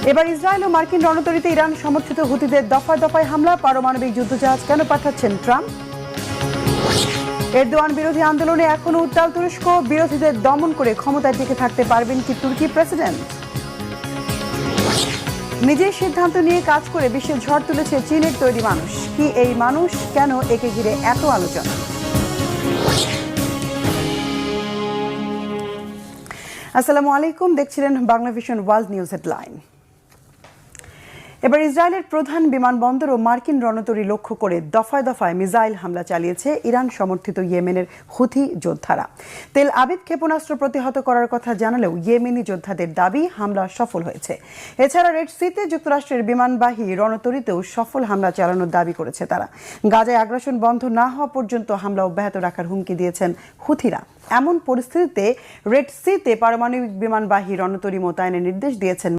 এবার ইসরায়েল ও মার্কিন রণতরীতে ইরান সমর্থিত হুতিদের দফায় দফায় হামলা, পারমাণবিক যুদ্ধজাহাজ কেন পাঠাচ্ছেন ট্রাম্প? এরদোয়ান বিরোধী আন্দোলনে এখনো উত্তাল তুরস্ক, বিরোধীদের দমন করে ক্ষমতায় টিকে থাকতে পারবেন কি তুর্কি প্রেসিডেন্ট? নিজের সিদ্ধান্ত নিয়ে কাজ করে বিশ্বে ঝড় তুলেছে চীনের তৈরি মানুষ। কি এই মানুষ, কেন একে ঘিরে এত আলোচনা? আসসালামু আলাইকুম, দেখছিলেন Bangla vision world news headline. এবার ইসরায়েলের প্রধান বিমানবন্দর ও মার্কিন রণতরী লক্ষ্য করে দফায় দফায় মিসাইল হামলা চালিয়েছে ইরান সমর্থিত ইয়েমেনের হুথি যোদ্ধারা। তেল আবিব ক্ষেপণাস্ত্র প্রতিহত করার কথা জানালেও ইয়েমেনি যোদ্ধাদের দাবি হামলা সফল হয়েছে। এছাড়া রেড সিতে যুক্তরাষ্ট্রের বিমানবাহী রণতরীতেও সফল হামলা চালানোর দাবি করেছে তারা। গাজায় আগ্রাসন বন্ধ না হওয়া পর্যন্ত হামলা অব্যাহত রাখার হুমকি দিয়েছেন হুথিরা। এমন পরিস্থিতিতে রেড সিতে পারমাণবিক বিমানবাহী রণতরী মোতায়েনের নির্দেশ দিয়েছেন